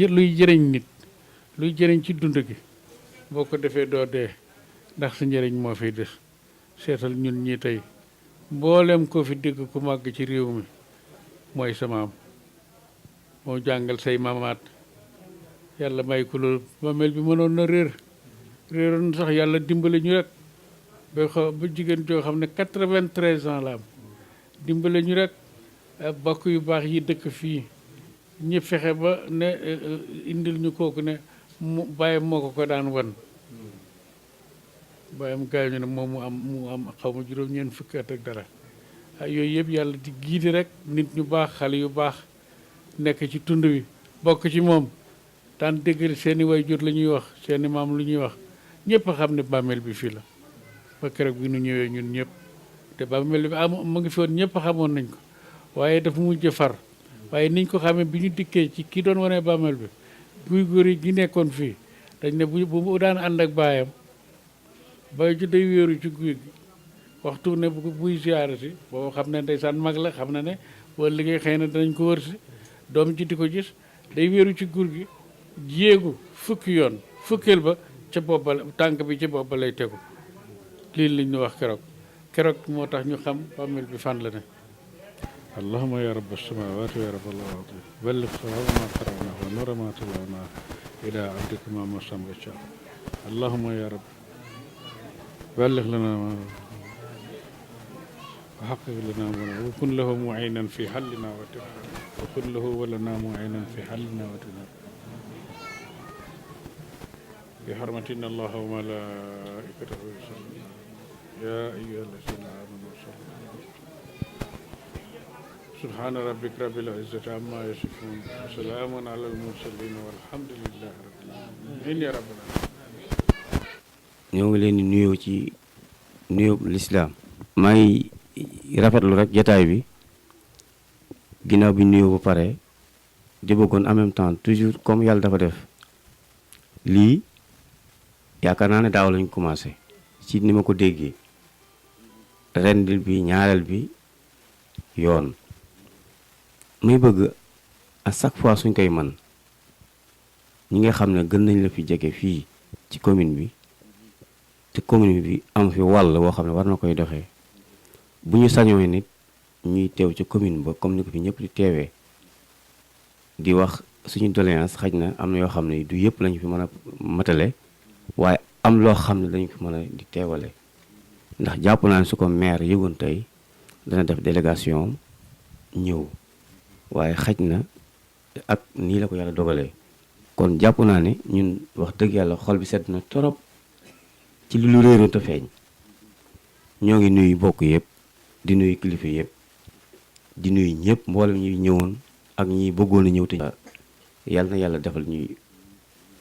luy jëriñ nit luy jëriñ ci dund gi boo ko defee doo dee ndax sa njëriñ moo fiy des seetal ñun ñii tey mboolem ko fi dégg ku màgg ci réew mi mooy sa maam moo jàngal say maamaat yàlla may ko loolu bàmmeel bi mënoon na réeroon sax yàlla dimbale ñu rek ba jigéen joo xam ne 93 ans la am dimbale ñu rek bokk yu baax yi dëkk fii ñi fexe ba ne indil ñu kooku ne mu bàyyam moo ko daan wan bàyyam gaañu ne moom mu am xaw ma juróom-ñeent fukki at ak dara yooyu yëpp yàlla di giidi rek nit ñu baax xale yu baax nekk ci tund wi bokk ci moom daan déggal seeni waajur la ñuy wax seeni maam lu ñuy wax ñëpp a xam ne bàmmeel bi fii la ba keroog bi nu ñëwee ñun ñëpp te bàmmeel bi mu ngi fi woon ñëpp xamoon nañ ko waaye dafa mujj far waaye niñ ko xamee bi ñu dikkee ci ki doon wane bàmmeel bi guy góor yi gi nekkoon fii dañ ne bu daan ànd ak baayam bay ju day wéeru ci guy gi waxtu ne buy siyaare si boobu xam ne ndeysaan mag la xam na ne boo liggéey xëy na danañ ko wër si doom ji di ko gis day wéeru ci gur gi jéegu fukki yoon fukkeel ba ca booba tànk bi ci booba lay tegu lii liñ ñu wax keroog moo tax ñu xam bàmmeel bi fan la ne allahuma ya rabb as-samawati ya rabb al-ardi balligh sawaba ma qara'nahu wa nura ma talawnahu ila abdika ma masam gacha allahuma ya rabb balligh lana wa haqqiq lana wa kun lahu mu'inan fi hallina wa tifna wa kun lahu wa lana mu'inan fi hallina wa tifna bi hurmatina allah wa malaikatahu yusalluna ya ayyuhalladhina amanu sallu subhana rabbika rabbil izzati amma yasifun wa salamun ala al mursalin walhamdulillahi rabbil alamin ya rabbal alamin ñoo ngi leen di nuyoo ci nuyoo lislaam may rafetlu rek jataay bi ginnaaw bi nuyoo ba pare di bëggoon en même temps toujours comme yàlla dafa def lii yaakaar naa ne daaw lañ commencé ci ni ma ko déggee rendil bi ñaareel bi yoon muy bëgg à chaque fois suñ koy man ñi nga xam ne gën nañ la fi jege fii ci commune bi te commune bi am fi wàll boo xam ne war na koy doxee bu ñu sañoo nit ñuy teew ci commune ba comme ni ko fi ñëpp di teewee di wax suñu doléance xaj na am na yoo xam ne du yëpp lañu fi mën a matale waaye am loo xam ne dañu fi mën a di teewale ndax jàpp naa ne su ko maire yëgoon tey dana def délégation ñëw waaye xaj na ak nii la ko yàlla dogalee kon jàpp naa ne ñun wax dëgg yàlla xol bi sedd na torop ci lu réeroon te feeñ ñoo ngi nuyu bokk yëpp di nuyu kilifa yëpp di nuyu ñëpp mboolem ñuy ñëwoon ak ñi bëggoon a ñëw te yàlla na yàlla defal ñuy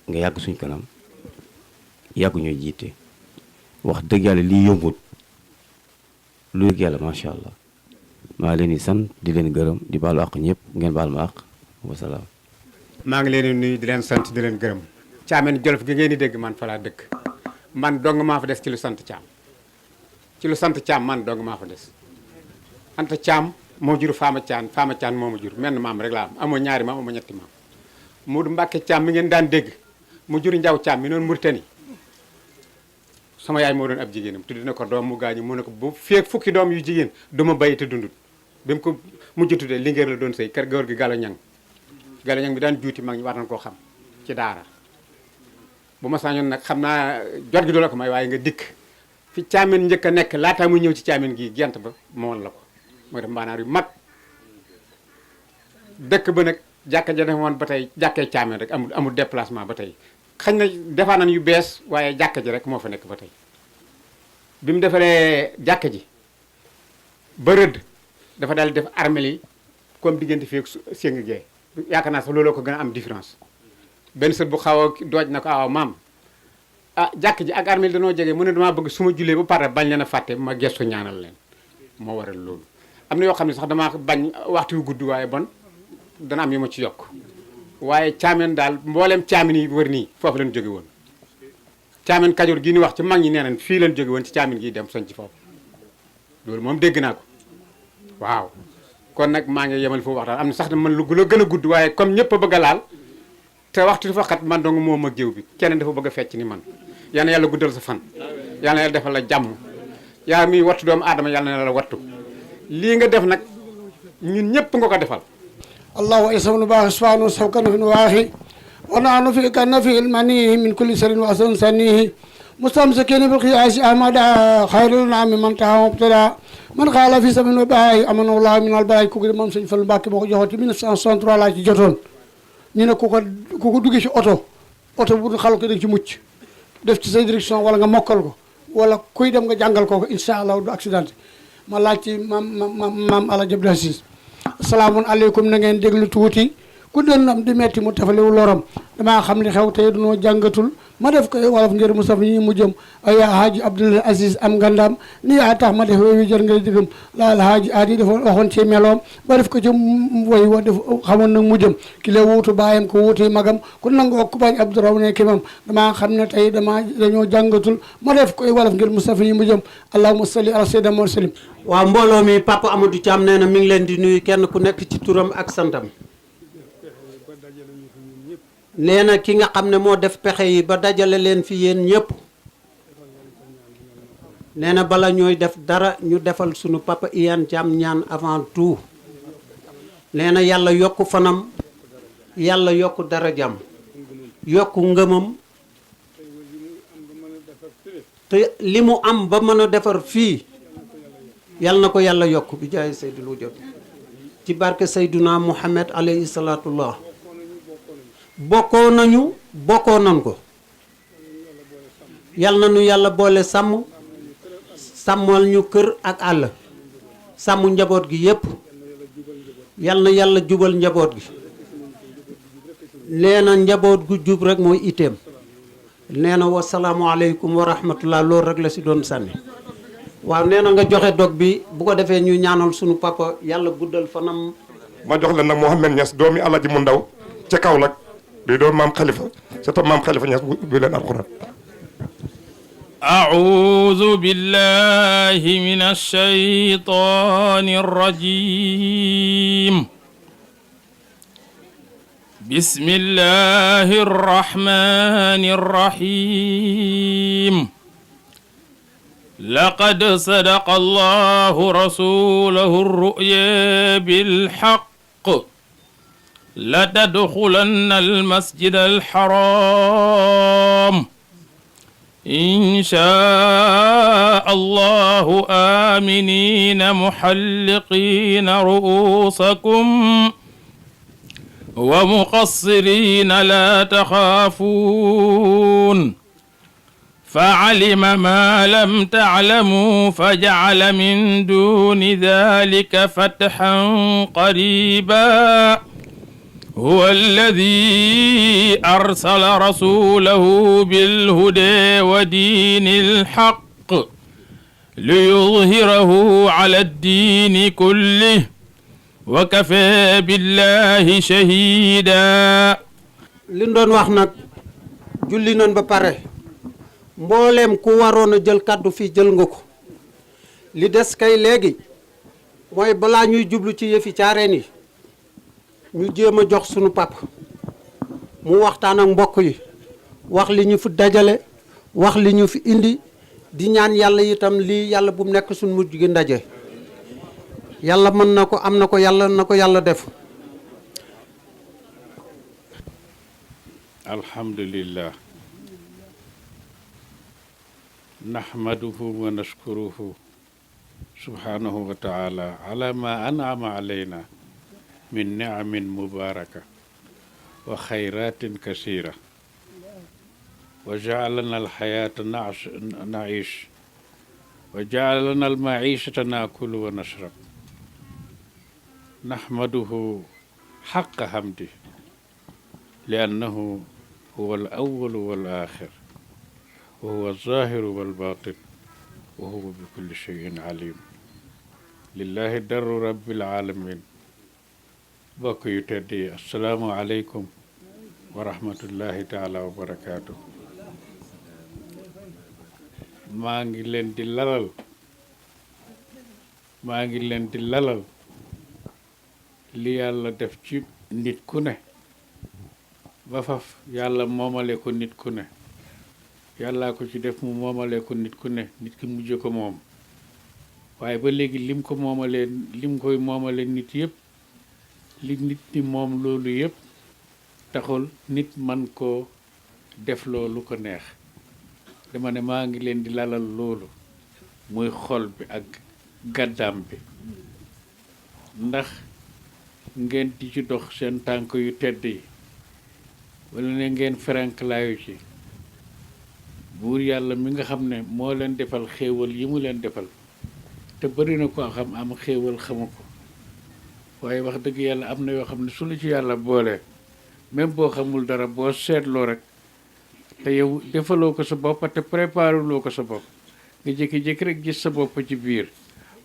nga yàgg suñ kanam yàggu ñoo jiite wax dëgg yàlla lii yombut lu dëgg yàlla macha allah maa leen di sant di leen gërëm di baalu àq ñëpp ngeen baal ma àq wasalaam. maa ngi leen di nuyu di leen sant di leen gërëm. Thiamène Jolof gi ngeen di dégg man fa laa dëkk man dong maa fa des ci lu sant Thiam ci lu sant Thiam man dong maa fa des Anta Thiam moo jur Fama Thiam moo ma jur menn maam rek laa am amoo ñaari maam amoo ñetti maam Modou Mbacke Thiam mi ngeen daan dégg mu jur Njaw Thiam mi noonu Mauritanie sama yaay moo doon ab jigéenam tudd na ko doom mu gaañu mu ne ko bu feek fukki doom yu jigéen du ma bay te dundut bi mu ko mujj tuddee Linguère la doon sëy kër góor gi Gallo Ñang bi daan juuti mag ñi war nañ koo xam ci daara bu ma sañoon nag xam naa jot gi du la ko may waaye nga dikk fi Thiamène njëkk a nekk laataa muy ñëw ci Thiamène gii gent ba moon la ko mooy def mbaanaar yu mag dëkk ba nag jàkka ja defoon ba tey jàkkee Thiamène rek amul déplacement ba tey xañ na defaa nañ yu bees waaye jàkka ji rek moo fa nekk ba tey bi mu defaree jàkka ji ba rëdd dafa daal di def armel yi comme diggante fii ak Séng Gee yaakaar naa sax looloo ko gën a am différence benn sët bu xaw a dooj na ko awa maam ah jàkk ji ak armel dañoo jege mu ne damaa bëgg su ma jullee ba pare bañ leen a fàtte ma gestu ñaanal leen moo waral loolu am na yoo xam ne sax damaa bañ waxtu yu gudd waaye bon dana am yu ma ci yokk waaye Thiamène daal mboolem Thiamène yi wër nii foofu leen jóge woon Thiamène Kajoor gii ni wax ci mag ñi nee nañ fii leen jóge woon ci Thiamène gii dem soñ ci foofu loolu moom dégg naa ko waaw kon nag maa ngi yemal foofu waxtaan am na sax man lu la gën a gudd waaye comme ñëpp a bëgg a laal te waxtu dafa xat man dong moom ak géew bi keneen dafa bëgg a fecc ni man yal na yàlla guddal sa fan yal na yàlla defal la jàmm yaa mi wattu doomu aadama yal na yàlla wattu lii nga def nag ñun ñëpp nga ko defal الله يسمى نباه سبحانه سوكن في نواهي ونحن في كنفي المنيه من كل سر وأسن سنيه مستمسكين بالقياس أحمد خير النعم من تها مبتدا من قال في سبيل وباي أمن الله من الباي كوكي مام سيñ Fallu Mbàkke boo ko joxoti 1963 laa ci jotoon ñu ne ku ko duggee ci oto bu xal ko da ci mucc def ci say direction wala nga mokkal ko wala kuy dem nga jàngal ko incha allah du accident ma laaj ci maam Alaaji Abdou Aziz asalaamaaleykum na ngeen déglu tuuti ku dënnam di metti mu tafalewu lorom damaa xam li xew tey dunoo jàngatul ma def ko wolof ngir Mustafa ñi mu jëm ay Haaji Abdul Aziz am ngandam ni yaa tax ma def wi jër ngay digam laal Haaji aadi dafa waxoon ci meloom ba def ko ci woy wa def xamoon nag mu jëm ki la wuutu baayam ko wuuti magam ku nangoo ku bañ Abdouraw ne kimam damaa xam ne tey dañoo jàngatul ma def ko wolof ngir Mustafa ñi mu jëm allahumma salli ala sayyidina Muhammad sallim waaw mbooloo mi Papa Amadou Thiam nee na mi ngi leen di nuyu kenn ku nekk ci turam ak santam nee na ki nga xam ne moo def pexe yi ba dajale leen fi yéen ñëpp nee na bala ñooy def dara ñu defal sunu papa Iyane Thiam ñaan avant tout nee na yàlla yokk fanam yàlla yokk darajam yokk ngëmam te li mu am ba mën a defar fii yàlla na ko yàlla yokk bi jaay Seydul Wujud ci barke Seyduna Muhammad alayhi salaatullah bokkoo nañu bokkoo nan ko yal na nu yàlla boole sàmmal ñu kër ak àll sàmm njaboot gi yépp yal na yàlla jubal njaboot gi nee na njaboot gu jub rek mooy iteem nee na wasalaamualeykum wa rahmatullah loolu rek la si doon sànni waaw nee na nga joxe dog bi bu ko defee ñu ñaanal sunu papa yàlla guddal fanam. ma jox leen nag Mouhamed Niass doomi Alaji mu ndaw ca Kaolack di doon maam Khalifa sa tam maam Khalifa Niass bi leen alquran. أعوذ بالله من الشيطان الرجيم بسم الله الرحمن الرحيم لقد صدق الله رسوله الرؤيا بالحق لتدخلن المسجد الحرام إن شاء الله آمنين محلقين رؤوسكم ومقصرين لا تخافون فعلم ما لم تعلموا فجعل من دون ذلك فتحا قريبا هو الذي أرسل رسوله بالهدى ودين الحق ليظهره على الدين كله وكفى بالله شهيدا li doon wax nag julli nañ ba pare mbooleem ku waroon a jël kàddu fii jël nga ko li des kay léegi mooy balaa ñuy jublu ci yëfi caareen yi ñu jéem a jox sunu papa mu waxtaan ak mbokk yi wax li ñu fi dajale wax li ñu fi indi di ñaan yàlla itam lii yàlla bu mu nekk suñu mujj gi ndaje yàlla mën na ko am na ko yàlla na ko yàlla def. alhamdulillah nahmaduhu wa nashkuruhu subhanahu wa taala ala ma an'ama alayna min ni'amin mubaraka wa khayratin kasira wa ja'alana al-hayata na'ish wa ja'alana al-ma'ishata na'kulu wa nashrab nahmaduhu haqqa hamdi li'annahu huwa al-awwal wal-akhir wa huwa az-zahiru wal-batin wa huwa bi kulli shay'in alim lillahi darru rabbil alamin bokk yu tedd yi assalaamu aleykum wa rahmatullahi taala wa barakaatu maa ngi leen di lalal li yàlla def ci nit ku ne ba faf yàlla moomale ko nit ku ne yàllaa ko ci def mu moomale ko nit ku ne nit ki mujj ko moom waaye ba léegi lim koy moomale nit yëpp li nit ñi moom loolu yëpp taxul nit man koo def loolu ko neex dama ne maa ngi leen di lalal loolu muy xol bi ak gàddaam bi ndax ngeen di ci dox seen tànk yu tedd yi wala ne ngeen ferenklaayu ci buur yàlla mi nga xam ne moo leen defal xéewal yi mu leen defal te bari na ko xam am xéewal xamu ko waaye wax dëgg yàlla am na yoo xam ne su la ci yàlla boole même boo xamul dara boo seetloo rek te yow defaloo ko sa bopp te préparé loo ko sa bopp nga jékki-jékki rek gis sa bopp ci biir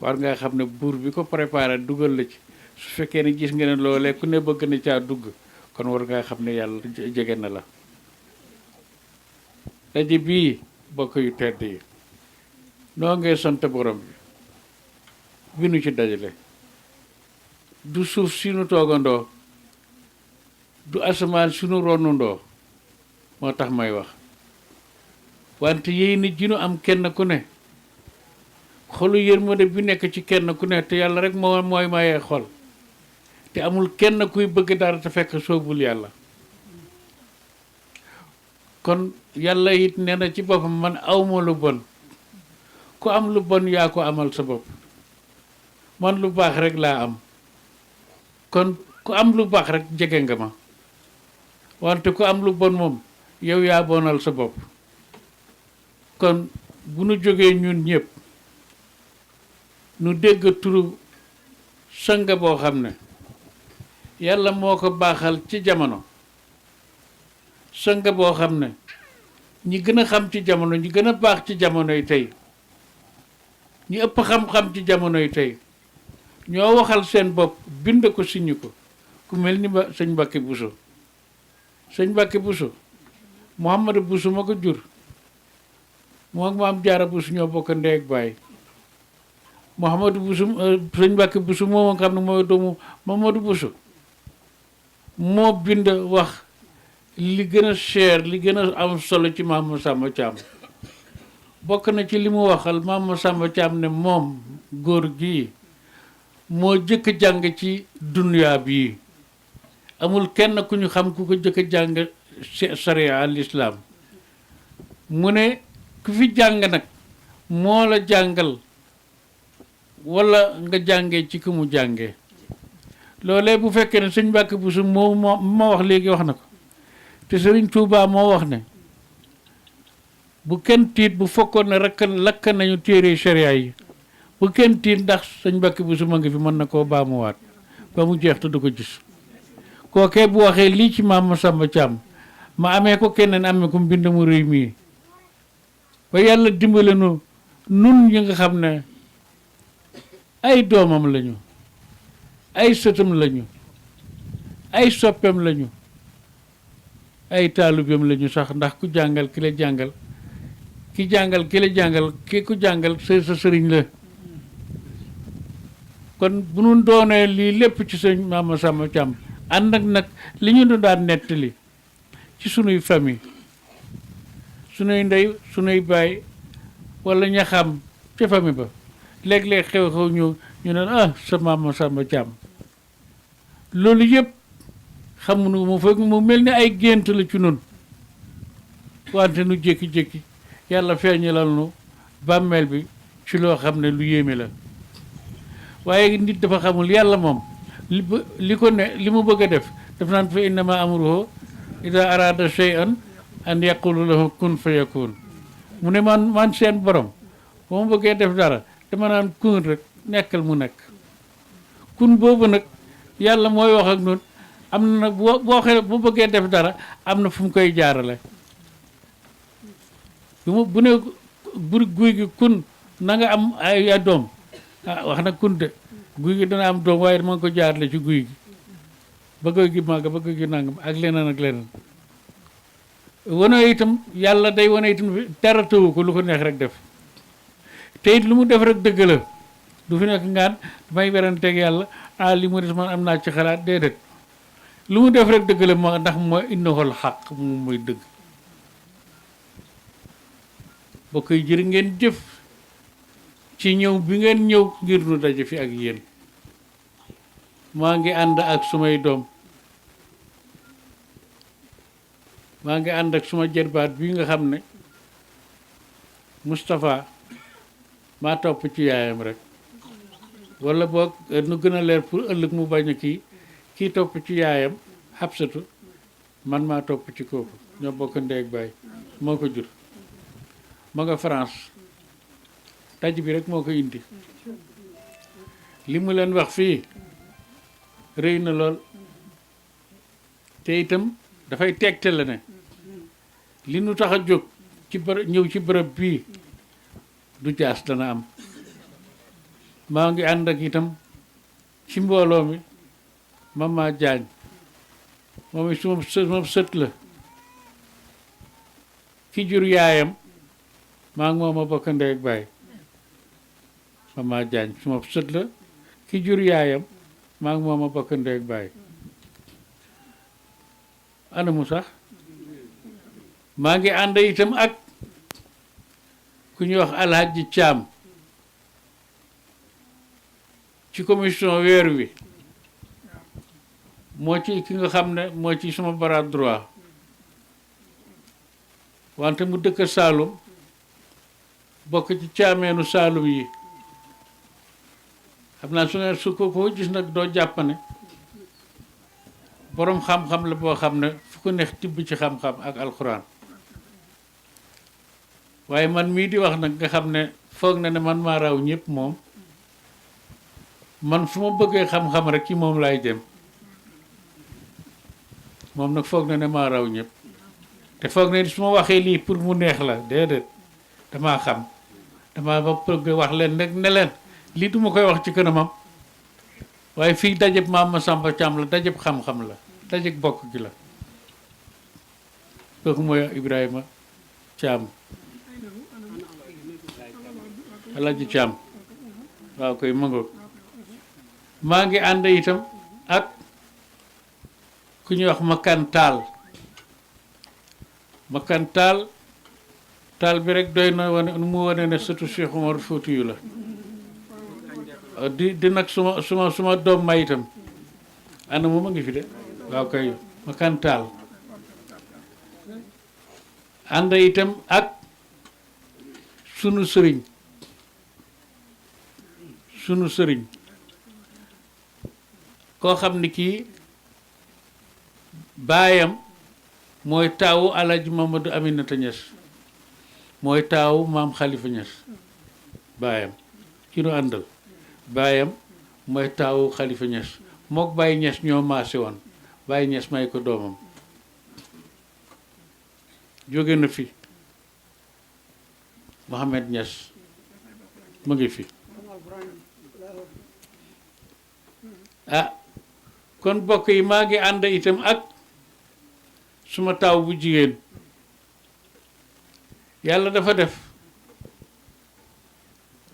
war ngaa xam ne buur bi ko préparé dugal la ci su fekkee ne gis nga ne loolee ku ne bëgg na caa dugg kon war ngaa xam ne yàlla jege na la daje bii bokk yu tedd yi noo ngay sant borom bi nu ci dajale du suuf si nu toogandoo du asamaan si nu ronundoo moo tax may wax wante yéy nit ji nu am kenn ku ne xolu yërmande bi nekk ci kenn ku ne te yàlla rek mooy mayee xol te amul kenn kuy bëgg dara te fekk soobul yàlla kon yàlla it nee na ci boppam man awma lu bon ku am lu bon yaa ko amal sa bopp man lu baax rek laa am kon ku am lu baax rek jege nga ma wante ku am lu bon moom yow yaa bonal sa bopp kon bu nu jógee ñun ñëpp nu dégg turu sanga boo xam ne yàlla moo ko baaxal ci jamono sanga boo xam ne ñi gën a xam ci jamono ñi gën a baax ci jamonoy tey ñi ëpp xam-xam ci jamonoy tey ñoo waxal seen bopp bind ko siñu ko ku mel ni ba sëñ Mbàkke Buso sëñ Mbàkke Buso Mouhamadou Buso ma ko jur moo ak Maam Jaara Buso ñoo bokk ndey ak baay Mouhamadou Buso sëñ Mbàkke Buso moo nga xam ne mooy doomu Mamadou Buso moo bind wax li gën a cher li gën a am solo ci Maam Samba Thiam bokk na ci li mu waxal Maam Samba Thiam ne moom góor gi moo jëkk jàng ci duniyaa bii amul kenn ku ñu xam ku ko jëkk jàng sharia al islam mu ne ku fi jàng nag moo la jàngal wala nga jàngee ci ku mu jàngee loolee bu fekkee ne sëñ Mbàkke Buso moo ma wax léegi wax na ko te Sëriñ Tuubaa moo wax ne bu kenn tiit bu fekkoon ne lakk nañu téere sharia yi bu kenn tiit ndax sëñ Mbàkke Buso ma ngi fi mën na koo baamuwaat ba mu jeex te du ko gis kookee bu waxee lii ci Maam Samba Thiam ma amee ko keneen amee ko mbind mu rëy mii ba yàlla dimbale nu nun ñi nga xam ne ay doomam lañu ay sëtam lañu ay soppeem lañu ay taalibeem lañu sax ndax ku jàngal ki la jàngal ki jàngal ki la jàngal ki ku jàngal sa sëriñ la kon bu nu doonee lii lépp ci sëñ Maam Samba Thiam ànd ak nag li ñu daan nettali ci sunuy famille sunuy ndey sunuy baay wala ña xam ca famille ba léeg-léeg xew-xew ñu ne sa Maam Samba Thiam loolu yëpp xamuñu mu fekk mu mel ni ay gént la ci nun wante nu jékki-jékki yàlla feeñalal nu bàmmeel bi ci loo xam ne lu yéeme la waaye nit dafa xamul yàlla moom li ko ne li mu bëgg a def daf naan fa innama amruhu ida arada shay'an an yaqulu lahu kun fa yakun mu ne man seen borom ba mu bëggee def dara dama naan kun rek nekkal mu nekk kun boobu nag yàlla mooy wax ak noonu am na nag bu bëggee def dara am na fu mu koy jaarale bu ne guy gi kun na nga am ay doom wax na kun de guy gi dana am doom waaye dama ko jaarale ci guy gi ba guy gi màgg ba guy gi nangam ak leneen ak leneen wane itam yàlla day wane itam dara tëwu ko lu ko neex rek def te it lu mu def rek dëgg la du fi nekk ngaan damay weranteeg yàlla li mu des man am naa ci xalaat déedéet lu mu def rek dëgg la ma ndax mooy innahul xaq moom mooy dëgg. bokk yi jërë ngeen jëf ci ñëw bi ngeen ñëw ngir nu daje fi ak yéen. maa ngi ànd ak sumay doom maa ngi ànd ak suma jarbaat bi nga xam ne Moustapha maa topp ci yaayam rek wala boog nu gën a leer pour ëllëg mu bañ a kii topp ci yaayam Xabsatu man maa topp ci kooku ñoo bokk ndey ak baay moo ko jur ma nga France daj bi rek moo ko indi li mu leen wax fii rëy na lool te itam dafay tegtale ne li nu tax a jóg ci bërëb ñëw ci bërëb bii du jaas dana am maa ngi ànd ak itam ci mbooloo mi Mama Jaañ moom it suma sët la ki jur yaayam maa ngi moom a bokk ndey ak baay Mama Jaañ suma sët la ki jur yaayam maa ngi moom a bokk ndey ak baay ana mu sax maa ngi ànd itam ak ku ñuy wax Alhaji Caam ci commission weer wi moo ci ki nga xam ne moo ci suma bras droit wante mu dëkk Saalum bokk ci caameenu Saalum yi xam naa su ngeen su ko gis nag doo jàpp ne boroom xam-xam la boo xam ne fu ko neex tibb ci xam-xam ak alxuraan waaye man mii di wax nag nga xam ne foog na ne man maa raw ñëpp moom man fu ma bëggee xam-xam rek ci moom laay dem moom nag foog na ne maa raw ñëpp te foog ne su ma waxee lii pour mu neex la déedéet damaa xam damaa ba bëgg wax leen rek ne leen lii duma koy wax ci kanamam waaye fii dajëb maam ma Samba Caam la dajëb xam-xam la dajëb bokk gi la kooku mooy Ibrahima Caam Alaaji Caam waaw koy mëngoog maa ngi ànd itam ak ku ñuy wax Makan Taal Makan Taal taal bi rek doy na wane nu mu wane ne surtout Cheikh Omar Foutiyou la di nag suma doom ma itam ana moom a ngi fi de waaw kay Makan Taal ànd itam ak sunu sëriñ koo xam ni kii baayam mooy taawu Alaaji Mamadou Aminata Niass mooy taawu maam Khalifa Niass baayam ki nu àndal baayam mooy taawu Khalifa Niass mook Baye Niass ñoo maase woon Baye Niass may ko doomam jóge na fi Mohamed Niass mu ngi fi ah kon bokk yi maa ngi ànd itam ak suma taaw bu jigéen yàlla dafa def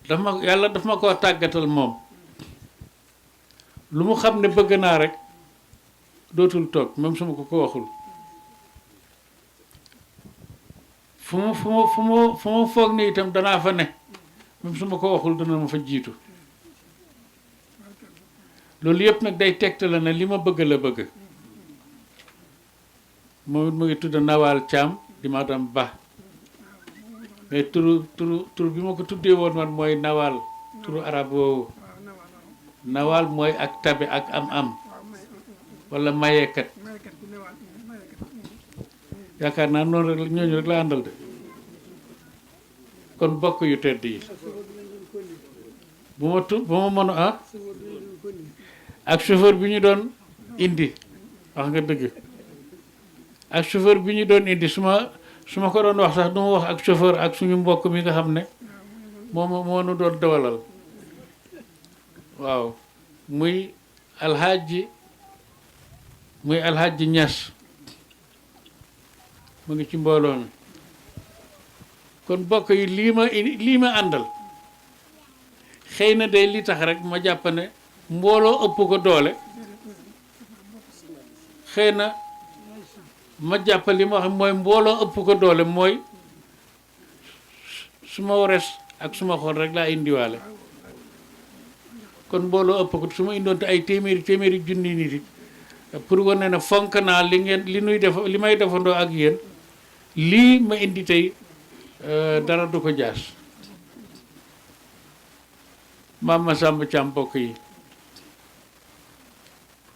yàlla daf ma koo tàggatal moom lu mu xam ne bëgg naa rek dootul toog même su ma ko waxul fu mu foog ni itam danaa fa ne même su ma ko waxul dana ma fa jiitu loolu yëpp nag day tegtale ne li ma bëgg la bëgg moom it mu ngi tudd Nawal Thiam di madame Ba mais tur bi ma ko tuddee woon man mooy Nawal turu arab woowu Nawal mooy ak tabe ak am wala mayekat yaakaar naa noonu rek ñooñu rek la àndal de kon bokk yu tedd yi bu ma mënu ak chauffeur bi ñu doon indi wax nga dëgg ak chauffeur bi ñu doon indi su ma ko doon wax sax du ma wax ak chauffeur ak suñu mbokk mi nga xam ne moo nu doon dawalal waaw muy alxaaji Ñas mu ngi ci mbooloo mi kon bokk yi lii ma àndal xëy na day li tax rek ma jàpp ne mbooloo ëpp ko doole xëy na ma jàpp li ma xam mooy mbooloo ëpp ko doole mooy su ma res ak su ma xool rek laa indiwaale kon mbooloo ëpp ko su ma indoon te ay téeméeri junni nit yi pour wane ne fonk naa li ngeen li may defandoo ak yéen lii ma indi tey dara du ko jaas maam Masamba Thiam mbokk yi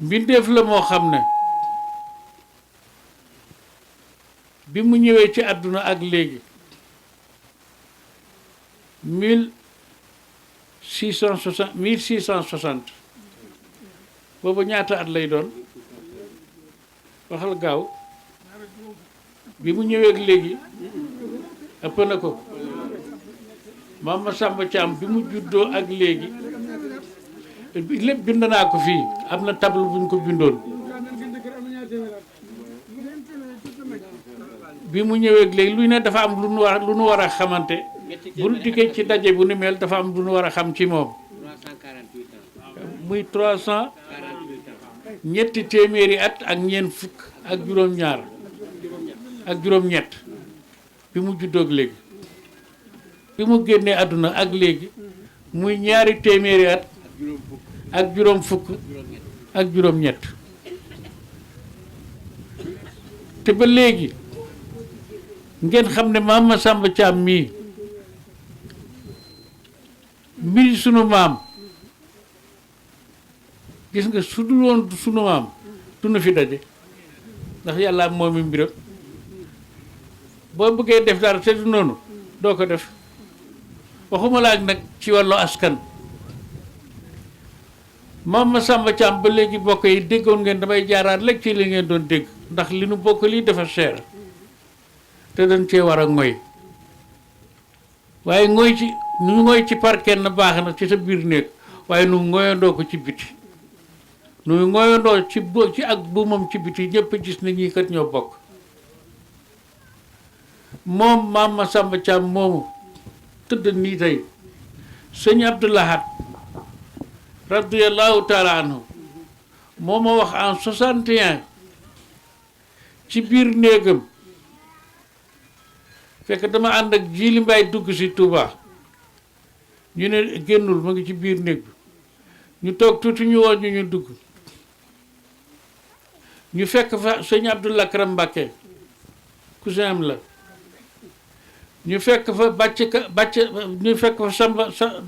mbindeef la moo xam ne bi mu ñëwee ci àdduna ak léegi 1660 boobu ñaata at lay doon waxal gaaw bi mu ñëwee ak léegi ëpp na ko maam Masamba Thiam bi mu juddoo ak léegi lépp bind naa ko fii am na table bu ñu ko bindoon bi mu ñëwee ak léegi lu ne dafa am lu nu war a xamante bu nu dikkee ci daje bu ni mel dafa am lu nu war a xam ci moom muy 300 ñetti téeméeri at ak ñeent fukk ak juróom-ñaar ak juróom-ñett bi mu juddoo ak léegi bi mu génnee àdduna ak léegi muy ñaari téeméeri at ak juróom fukk ak juróom-ñett te ba léegi ngeen xam ne maam Masamba Thiam mii mbiri sunu maam gis nga su dul woon sunu maam du na fi daje ndax yàlla moom mi mbiram boo bëggee def dara te du noonu doo ko def waxuma la ak nag ci wàllu askan maam Masamba Thiam ba léegi bokk yi déggoon ngeen damay jaaraat lekk ci li ngeen doon dégg ndax li nu bokk lii dafa cher te dañ cee war a ngoy waaye ngoy ci nu ngoy ci par kenn baax na ci sa biir néeg waaye nu ngoyandoo ko ci biti nu ngoyandoo ci ak buumam ci biti ñëpp gis ne ñii kat ñoo bokk moom maam Masamba Thiam moomu tëdd nii tey sëñ Abdou Lahad radiyallahu taala anhu moo ma wax en 61 ci biir néegam fekk dama ànd ak Jili Mbaay dugg si Touba ñu ne génnul ma ngi ci biir néeg bi ñu toog tuuti ñu woo ñu dugg ñu fekk fa sëñ Abdou Lakram Mbàkke cousin am la ñu fekk fa ñu fekk fa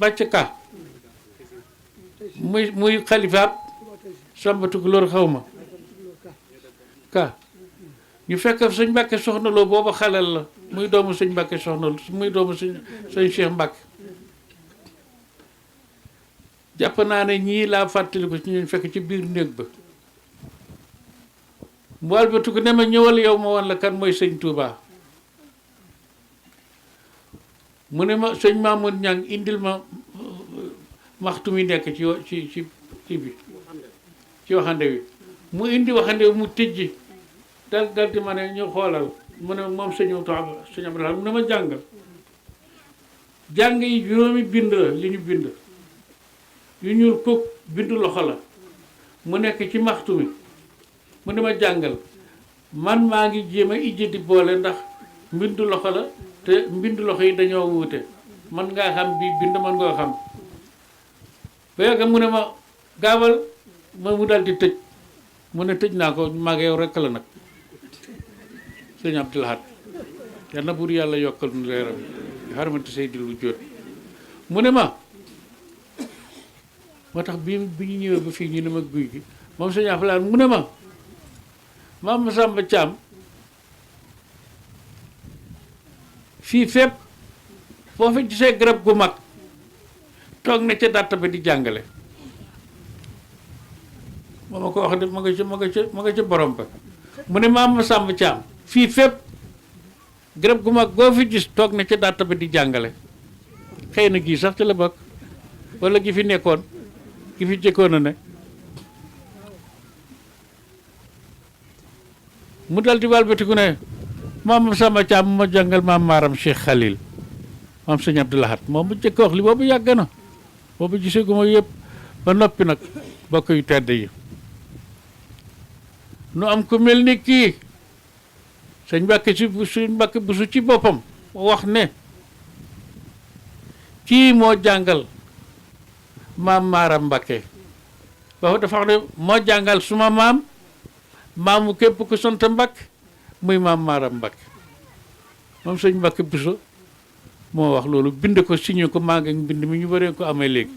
bàcc ka muy xalifaab Samba Tukulóor xaw ma ka ñu fekk fa sëñ Mbàkke soxna loo booba xalal la muy doomu sëñ Mbàkke soxna muy doomu sëñ Cheikh Mbàkke jàpp naa ne ñii laa fàttali ko ci ñu fekk ci biir néeg ba mu walbatiku ne ma ñëwal yow ma wan la kan mooy sëñ Touba mu ne ma sëñ Mamoud Ñang indil ma maxtu mi nekk ci bi ci waxande wi mu indi waxande wi mu tijji dal di ma ne ñu xoolal mu ne moom sëñ Abdoulaye mu ne ma jàngal jàng yi juróomi bind la li ñu bind yu ñuul kuk bindu loxo la mu nekk ci maxtu mi mu ne ma jàngal man maa ngi jéem a ijji di boole ndax mbindu loxo la te mbindu loxo yi dañoo wuute man ngaa xam bii bind man ngoo xam ba yàgg mu ne ma gaawal ma mu dal di tëj mu ne tëj naa ko maa ngi yow rekk la nag sëñ Abdou Lahad yal na buur yàlla yokkal nu leeram xarmante say di lu jóot mu ne ma moo tax bi ñu ñëwee ba fii ñu ne ma guy gi moom sëñ Abdou Lahad mu ne ma maam Masamba Thiam fii fépp foo fi gisee garab gu mag toog na ca dàtt ba di jàngale moo ma ko wax de ma nga ca borom ba mu ne maam Masamba Thiam fii fépp garab gu mag goo fi gis toog na ca dàtt ba di jàngale xëy na gii sax ci la bokk walla gi fi nekkoon gi fi jëkkoon a ne mu dal di walbatiku ne maam Masamba Thiam ma jàngal maam maaram Cheikh Khalil maam sëñ Abdou Lahad moom bu jëkk wax li boobu yàgg na boobu gisee gu ma yëpp ba noppi nag bokk yu tedd yi nu am ko mel ni kii sëñ Mbàkke Buso ci boppam wax ne kii moo jàngal maam Maaram Mbàkke ba dafa wax ne moo jàngal suma maamu képp ku sant Mbàkke muy maam Maaram Mbàkke moom sëñ Mbàkke Buso moo wax loolu bind ko signé ko maa ngi bind mi ñu bëree ko amee léegi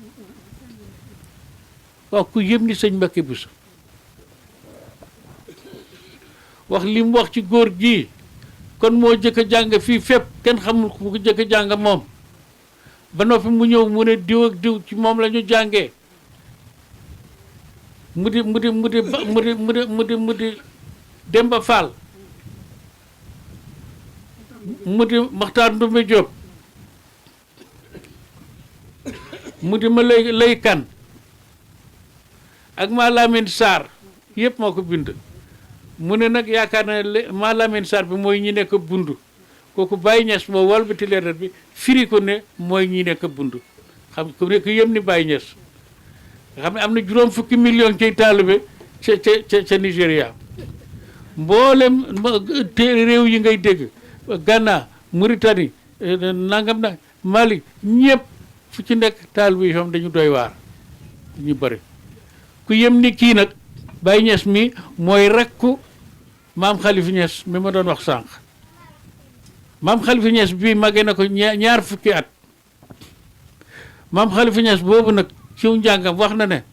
waaw ku yëm ni sëñ Mbàkke Buso wax li mu wax ci góor gi kon moo jëkk a jàng fii fépp kenn xamul ku ko jëkk a jàng moom ba noppi mu ñëw mu ne diw ak diw ci moom la ñu jàngee mu di Demba Fall mu di Maxtaar Ndumbe Jóob mu di ma lay kan ak maa Lamine Sarr yëpp moo ko bind mu ne nag yaakaar na maa Lamine Sarr bi mooy ñi nekk bundu kooku Baye Niass moo walbati leetar bi firi ko ne mooy ñi nekk bundu xam ku nekk yëm ni Baye Niass nga xam ne am na juróom fukki million ci taalibe ca Nigéria mboolem réew yi ngay dégg Ghana Mauritanie nangam na Mali ñëpp fu ci nekk taalibe yi xam dañu doy waar ñu bëri ku yem ni kii nag Baye Niass mi mooy rakku maam Khalifa Niass mi ma doon wax sànq maam Khalifa Niass bii màggee na ko ñaar fukki at maam Khalifa Niass boobu nag ciw njàngam wax na ne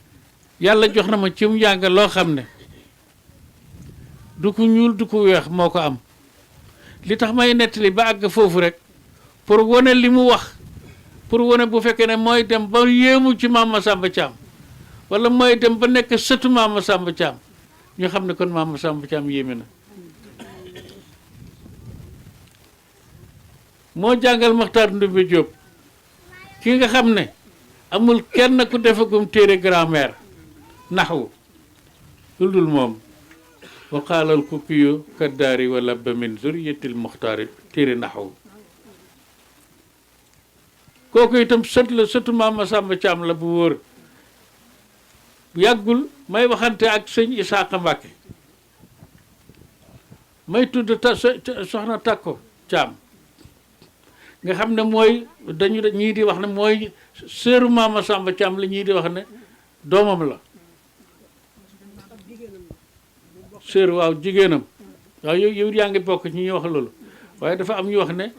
yàlla jox na ma ciw njàng loo xam ne du ko ñuul du ko weex moo ko am li tax may nettali ba àgg foofu rek pour wane li mu wax pour wane bu fekkee ne mooy dem ba yéemu ci maam Masamba Thiam wala mooy dem ba nekk sëtu maam Masamba Thiam ñu xam ne kon maam Masamba Thiam yéeme na moo jàngal Maxtaar Ndumbe Jóob ki nga xam ne amul kenn ku defagum téere grammaire naxwu lu dul moom wa qaalal kukiyu kaddaari wala ba min zuriyatil muxtaari téere naxwu kooku itam sët la sëtu maam Masamba Thiam la bu wóor yàggul may waxante ak sëñ Isaaka Mbàkke may tudd soxna Takko Thiam nga xam ne mooy ñii di wax ne mooy sëru maam Masamba Thiam la ñii di wax ne doomam la sër waaw jigéenam waaw yow yaa ngi bokk ci ñuy wax loolu waaye dafa am ñu wax ne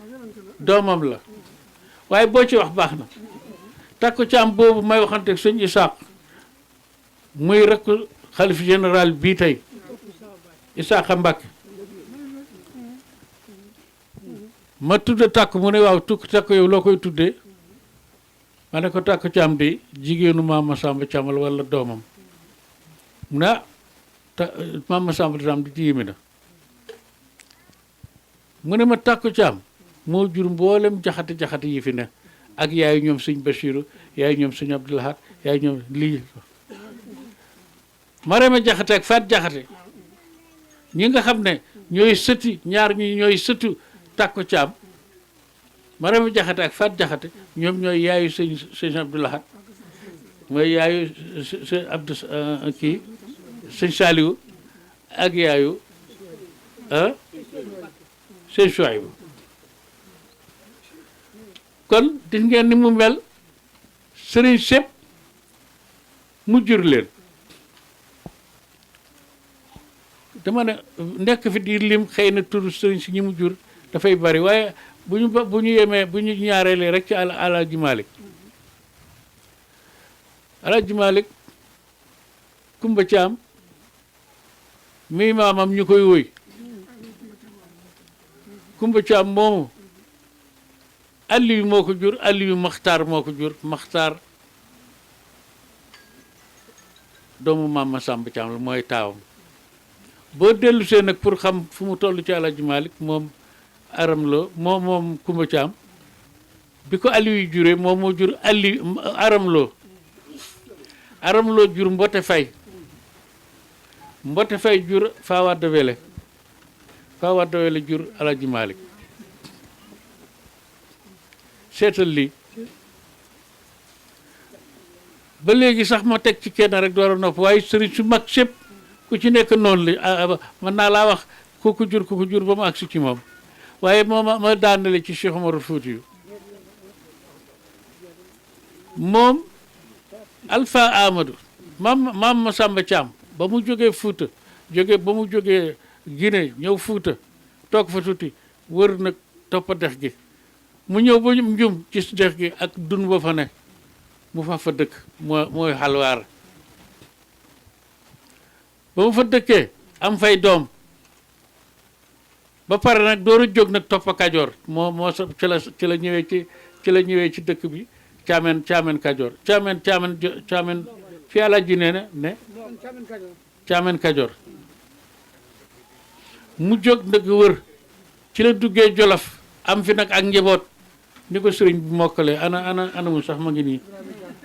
doomam la waaye boo ci wax baax na Takko Thiam boobu may waxante ak sëñ Isaak muy rek xalif général bii tey Isaaka Mbàkke ma tudde Takko mu ne waaw Takko yow loo koy tuddee ma ne ko Takko Thiam di jigéenu maam Masamba Thiam la wala doomam mu ne maam Masamba Thiam di yéeme na mu ne ma Takko Thiam moo jur mboolem jaxate yi fi ne ak yaayu ñoom sëñ Bachiru yaayu ñoom sëñ Abdoulahat yaayu ñoom lii Marema Jaxate ak Faat Jaxate ñi nga xam ne ñooy sëti ñaar ñi ñooy sëtu Takko Thiam Marema Jaxate ak Faat Jaxate ñoom ñooy yaayu sëñ Abdoulahat mooy yaayu sëñ Abdou kii sëñ Saliou ak yaayu sëñ Chouaïbou kon gis ngeen ni mu mel sëriñ sépp mu jur leen dama ne nekk fi di lim xëy na turu sëriñ si ñi mu jur dafay bari waaye bu ñu yemee bu ñu ñaareelee rek ci Alaaji Malik Alaaji Malik Kumba Thiam mii maamam ñu koy woy Kumba Thiam moomu Aliyu moo ko jur Aliyu Maxtaar moo ko jur Maxtaar doomu maam Masamba Thiam la mooy taawam boo dellu see nag pour xam fu mu toll ci Alaaji Malik moom aram loo moom Kumba Thiam bi ko Aliyu juree moom moo jur Aliyu aram loo jur Mbote Fay Mbote Fay jur Fawade Wele jur Alaaji Malik seetal lii ba léegi sax ma teg ci kenn rek door a nopp waaye sëriñ su mag sépp ku ku ci nekk noonu li mën naa laa wax ku ko jur ba mu agsi ci moom waaye ma daanale ci Cheikh Omarul Fuutiyu moom Alpha Amadou maam Masamba Thiam ba mu jógee Fuuta ba mu jógee Guinée ñëw Fuuta toog fa tuuti wër nag toppa dex gi mu ñëw ba njum ci dex gi ak dun ba fa ne mu fa dëkk mooy xalwaar ba mu fa dëkkee am fay doom ba pare nag door a jóg nag toppa Kajoor moo ci la ñëwee ci dëkk bi Caameen Kajoor Caameen fi Alaaji nee ne Caameen Kajoor mu jóg nag wër ci la duggee Jolof am fi nag ak njaboot ni ko sëriñ bi mokkale ana mu sax ma ngi nii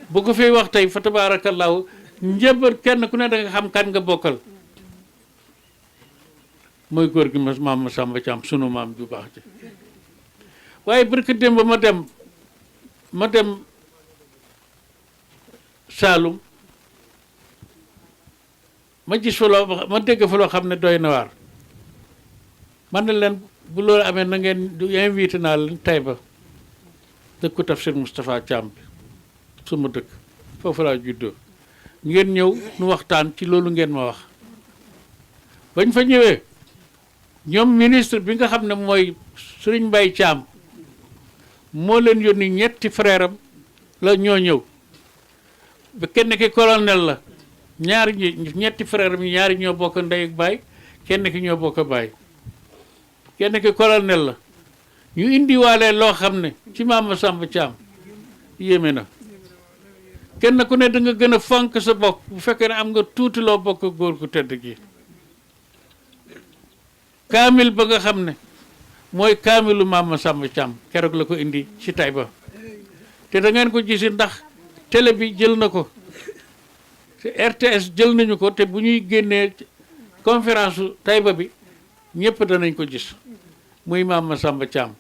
bu ko fay wax tey fa tabaarakallaahu njëbër kenn ku ne da nga xam kan nga bokkal mooy góor gi maam Masamba Thiam sunu maam ju baax ji waaye barka démb ma dem Saalum ma gis fa ma dégg fa loo xam ne doy na waar man ne leen bu loolu amee na ngeen invité naa leen Taïba dëkku Tafsir Moustapha Thiam bi suma dëkk foofu laa juddoo ngeen ñëw nu waxtaan ci loolu ngeen ma wax bañ fa ñëwee ñoom ministre bi nga xam ne mooy Serigne Mbaye Thiam moo leen yónni ñetti frère am la ñoo ñëw ba kenn ki colonel la ñetti frère am ñaari ñoo bokk ndey ak baay kenn ki ñoo bokk baay kenn ki colonel la ñu indiwaale loo xam ne ci maam Masamba Thiam yéeme na kenn ku ne da nga gën a fonk sa bopp bu fekkee ne am nga tuuti loo bokk góor gu tedd gi kaamil ba nga xam ne mooy kaamilu maam Masamba Thiam keroog la ko indi ci Taïba te da ngeen ko gisi ndax télé bi jël na ko te RTS jël nañu ko te bu ñuy génnee conférence Taïba bi ñëpp danañ ko gis muy maam Masamba Thiam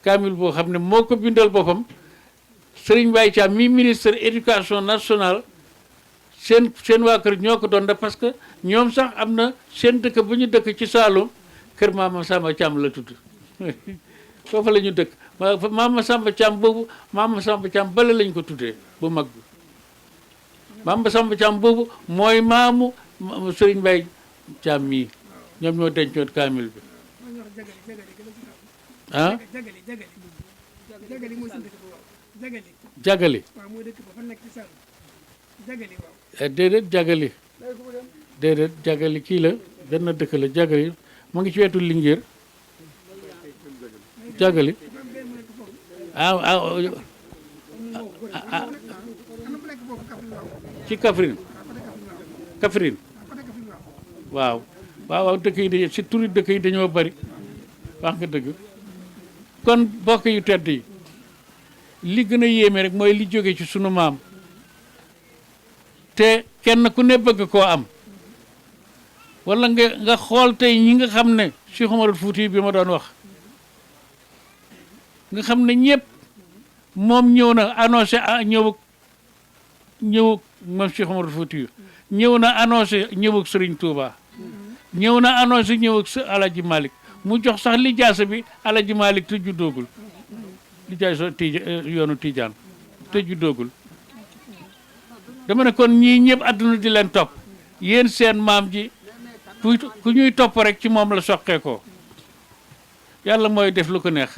kaamil boo xam ne moo ko bindal boppam Serigne Mbaye Thiam mi ministre éducation nationale seen waa kër ñoo ko doon def parce que ñoom sax am na seen dëkk bu ñu dëkk ci Saloum kër maam Masamba Thiam la tudd foofu la ñu dëkk maam Masamba Thiam boobu maam Masamba Thiam bale lañ ko tuddee bu mag bi maam Masamba Thiam boobu mooy maamu Serigne Mbaye Thiam mii ñoom ñoo dencoon kaamil bi ah jagali déedéet jagali kii la benn dëkk la jagali mu ngi ci wetu Linguère jagali ci Kaffrine waaw dëkk yi si turi dëkk yi dañoo bari wax nga dëgg kon bokk yu tedd yi li gën a yéeme rek mooy li jóge ci sunu maam te kenn ku ne bëgg koo am wala nga xool tey ñi nga xam ne Cheikh Omarul Fuuti bi ma doon wax nga xam ne ñëpp moom ñëw na annoncé ñëwug moom Cheikh Omarul Fuuti ñëw na annoncé ñëwug Serigne Touba ñëw na annoncé ñëwug Alaji Malick mu jox sax lijaasa bi Alaji Malick te juddoogul lijaasa yoonu Tijaan te juddoogul dama ne kon ñii ñëpp àdduna di leen topp yéen seen maam ji ku ñuy topp rek ci moom la soqee ko yàlla mooy def lu ko neex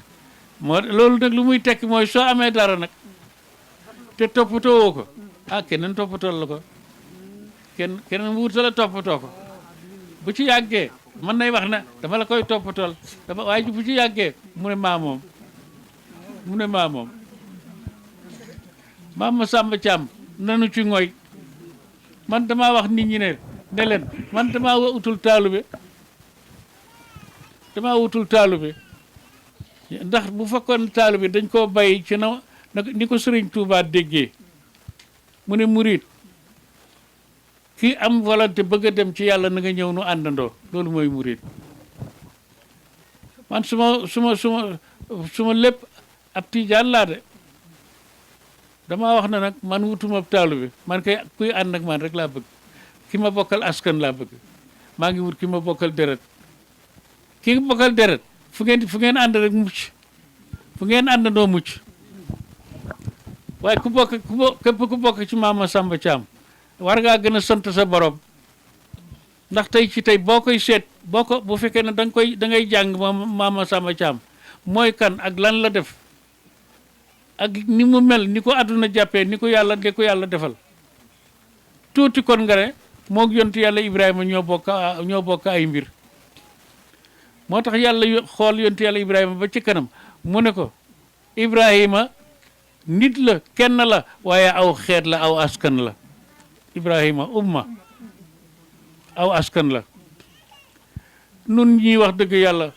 loolu nag lu muy tekki mooy soo amee dara nag te toppatoo ko keneen toppatoo la ko keneen wuuta la toppatoo ko bu ci yàggee mën nay wax ne dama la koy toppatool waaye bu ci yàggee mu ne maa moom maam Masamba Thiam nanu ci ngoy man damaa wax nit ñi ne leen man damaa wutul taalube ndax bu fekkoon taalube dañ koo bàyyi ci na ni ko Sëriñ Tuubaa déggee mu ne murit kii am volonté bëgg a dem ci yàlla na nga ñëw nu àndandoo loolu mooy murit man suma lépp ab tijaan laa de damaa wax na nag man wutuma taalu bi man kay kuy ànd ak man rek laa bëgg ki ma bokkal askan laa bëgg maa ngi wut ki ma bokkal deret ki nga bokkal deret fu ngeen ànd rek mucc fu ngeen àndandoo mucc waaye képp ku bokk ci Maam Masamba Thiam war ngaa gën a sant sa borom ndax tey boo koy seet bu fekkee ne da ngay jàng moom Maam Masamba Thiam mooy kan ak lan la def ak ni mu mel ni ko àdduna jàppee ni ko yàlla defal tuuti kon nga ne moo yontu yàlla Ibrahima ñoo bokk ay mbir moo tax yàlla xool yontu yàlla Ibrahima ba ci kanam mu ne ko Ibrahima nit la kenn la waaye aw xeet la aw askan la Ibrahima umma aw askan la nun ñuy wax dëgg yàlla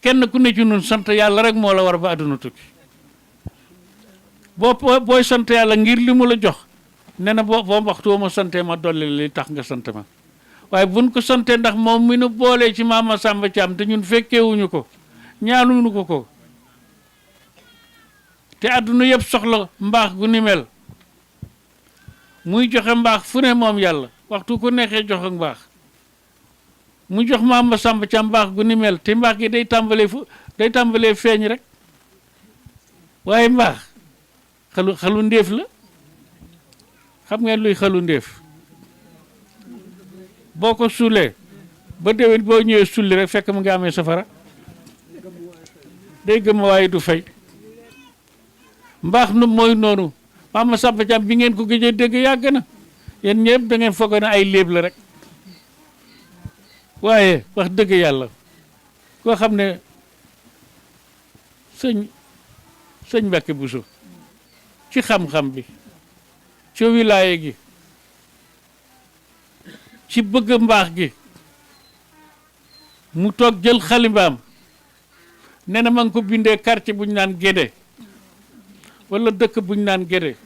kenn ku ne ci nun sant yàlla rek moo la war ba àdduna tukki booy sant yàlla ngir li mu la jox nee na boo waxtu ma santee ma dolli li tax nga sant ma waaye buñ ko santee ndax moom mi nu boolee ci Maam Masamba Thiam te ñun fekkeewuñu ko ñaanuñu ko te àdduna yëpp soxla mbaax gu ni mel muy joxe mbaax fu ne moom yàlla waxtu ku neexee jox ak mbaax mu jox Maam Masamba Thiam mbaax gu ni mel te mbaax gi day tàmbalee feeñ rek waaye mbaax xalu ndéef la xam ngeen luy xalu ndéef boo ko suulee ba déwén boo ñëwee sulli rek fekk mu ngi amee safara day gëm waaye du fay mbaax nu mooy noonu Maam Masamba Thiam bi ngeen ko gëjee dégg yàgg na yéen ñëpp da ngeen foog ne ay léeb la rek waaye wax dëgg yàlla koo xam ne sëñ Mbàkke Buso ci xam-xam bi ci wilaaye gi ci bëgg mbaax gi mu toog jël xalimbaam nee na ma ngi ko bindee quartier bu ñu naan Gédé wala dëkk bu ñu naan Gédé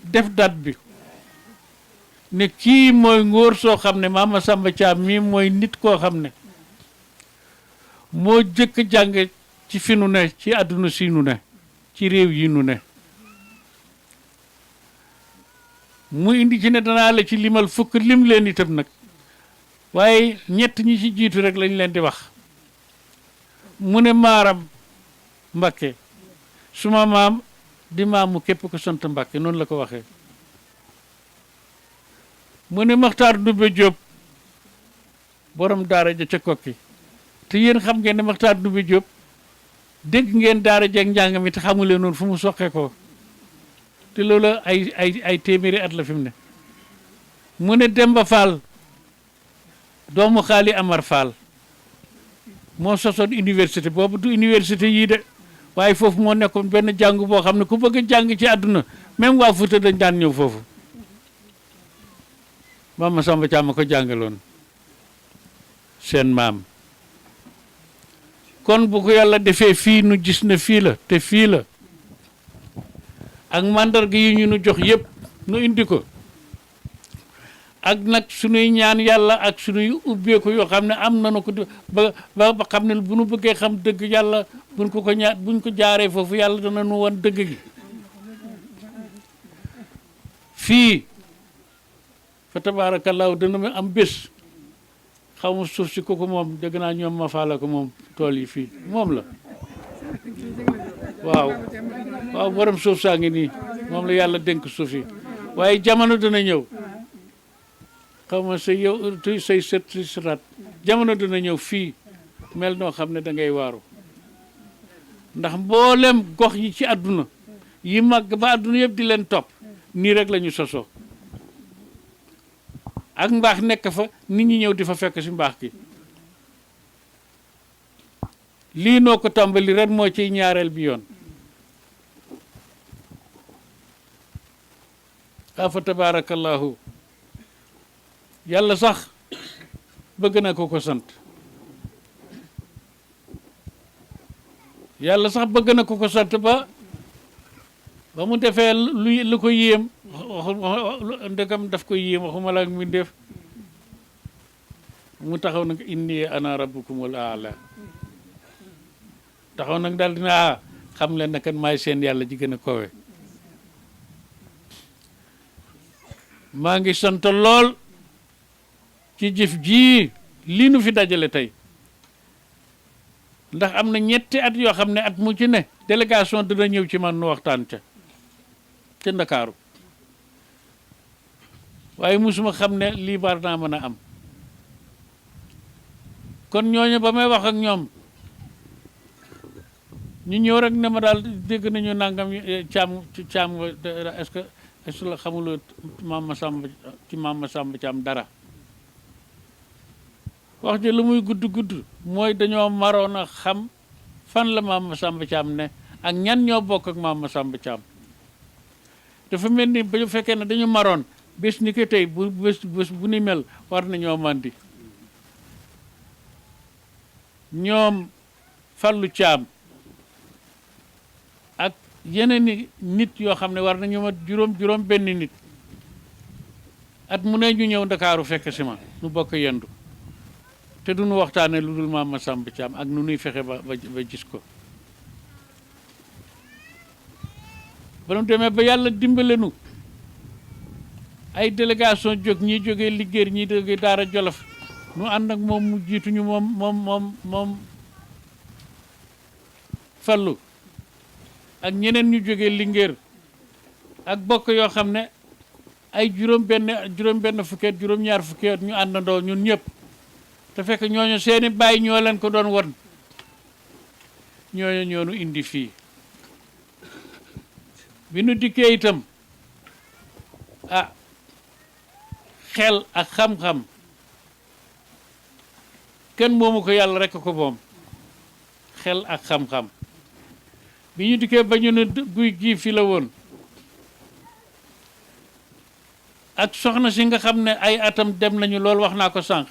def date bi ne kii mooy ngóor soo xam ne Maam Masamba Thiam mii mooy nit koo xam ne moo jëkk jàng ci fi nu ne ci àdduna si nu ne ci réew yi nu ne mu indi ci ne danaa la ci limal fukk lim leen itam nag waaye ñett ñi ci jiitu rek lañ leen di wax mu ne Maaram Mbakke suma maam di maamu képp ko sant Mbakke noonu la ko waxee mu ne Maxtaar Ndumbe Jóob borom daara ja ca Kokki te yéen xam ngeen ne Maxtaar Ndumbe Jóob dégg ngeen daara jeeg njàng mi te xamuleen noonu fu mu soqee ko te loolu ay téeméeri at la fi mu ne mu ne Demba Fall doomu Xaali Amar Fall moo sosoon université boobu du université yii de waaye foofu moo nekkoon benn jàng boo xam ne ku bëgg a jàng ci àdduna même waa Fuuta dañ daan ñëw foofu Maam Masamba Thiam ko jàngaloon seen maam kon bu ko yàlla defee fii nu gis na fii la te fii la ak màndarga yi ñu nu jox yëpp nu indi ko ak nag sunuy ñaan yàlla ak sunuy ubbeeku yoo xam ne am nanu ko ba xam ne bu nu bëggee xam dëgg yàlla buñ ko jaaree foofu yàlla dana nu wan dëgg gi fii fa tabaarakallaahu dana ma am bés xaw ma suuf si kooku moom dégg naa ñoom ma faala ko moom tool yi fii moom la waaw borom suuf saa ngi nii moom la yàlla dénk suuf yi waaye jamono dana ñëw xaw ma say yow tuy say sët si sëtaat jamono dana ñëw fii mel noo xam ne da ngay waaru ndax mboolem gox yi ci àdduna yi màgg ba àdduna yëpp di leen topp nii rek la ñu sosoo ak mbaax nekk fa nit ñi ñëw di fa fekk si mbaax gi lii noo ko tàmbali ren moo ciy ñaareel bi yoon fa tabarakallahu yàlla sax bëgg na ko sant yàlla sax bëgg na ko sant ba mu defee lu ko yéem ndegam daf ko yéem waxuma la ak mi def mu taxaw nag inni ana rabbukumul aala taxaw nag daal dina xam leen na kan maay seen yàlla ji gën a kowe maa ngi sant lool ci jëf ji lii nu fi dajale tey ndax am na ñetti at yoo xam ne at mu ci ne délégation dina ñëw ci man nu waxtaan ca Ndakaaru waaye musuma xam ne lii war naa mën a am kon ñooñu ba may wax ak ñoom ñu ñëw rek ne ma daal dégg nañu nangam caam est-ce que la xamuloo maam Masamba Caam dara wax ji lu muy gudd gudd mooy dañoo maroon a xam fan la maam Masamba Caam ne ak ñan ñoo bokk ak maam Masamba Caam dafa mel ni ba fekkee ne dañu maroon bés ni ko tey bés bu ni mel war nañoo màndi ñoom Fallu Caam ak yeneen i nit yoo xam ne war nañu ma juróom benn nit at mu ne ñu ñëw Ndakaaru fekk si ma nu bokk yendu te duñu waxtaane lu dul maam Masamba Caam ak nu nuy fexe ba gis ko ba nu demee ba yàlla dimbale nu ay délégation jóg ñii jógee Liggéey ñii jógee Daara Jolof nu ànd ak moom mu jiituñu moom Fallu ak ñeneen ñu jógee Linguère ak bokk yoo xam ne ay juróom benn fukkeet juróom-ñaar fukkeet ñu àndandoo ñun ñëpp te fekk ñooñu seeni baay ñoo leen ko doon won ñooñu ñoonu indi fii bi nu dikkee itam xel ak xam-xam kenn moomu ko yàlla rekk ko moom xel ak xam-xam bi ñu dikkee ba ñu ne guy gii fi la woon ak soxna si nga xam ne ay atam dem nañu loolu wax naa ko sànq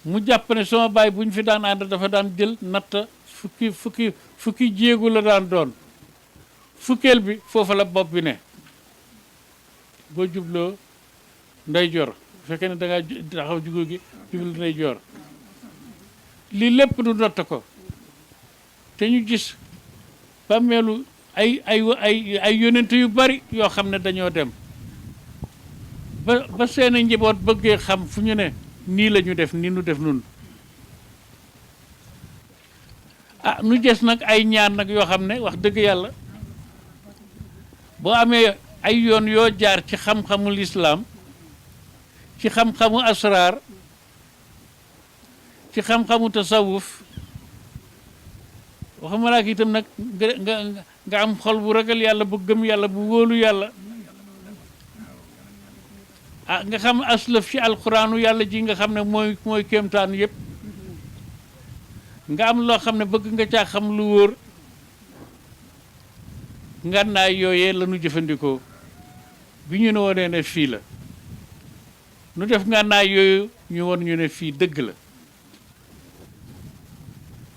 mu jàpp ne sama baay bu ñu fi daan ànd dafa daan jël natt fukki jéegu la daan doon fukkeel bi foofa la bopp bi ne boo jubloo ndeyjoor bu fekkee ne da ngaa taxaw jugo gi jublu ndeyjoor lii lépp du natt ko te ñu gis bàmmeelu ay yonent yu bari yoo xam ne dañoo dem ba seen njaboot bëggee xam fu ñu ne nii la ñu def nii nu def nun nu gis nag ay ñaan nag yoo xam ne wax dëgg yàlla boo amee ay yoon yoo jaar ci xam-xamu lislaam ci xam-xamu asraar ci xam-xamu tasawuf waxuma laa itam nag nga am xol bu ragal yàlla bu gëm yàlla bu wóolu yàlla nga xam aslëf ci alquraanu yàlla ji nga xam ne mooy kéemtaan yëpp nga am loo xam ne bëgg nga caa xam lu wóor ngànnaay yooyee la nu jëfandikoo bi ñu ne wonee ne fii la nu def ngànnaay yooyu ñu won ñu ne fii dëgg la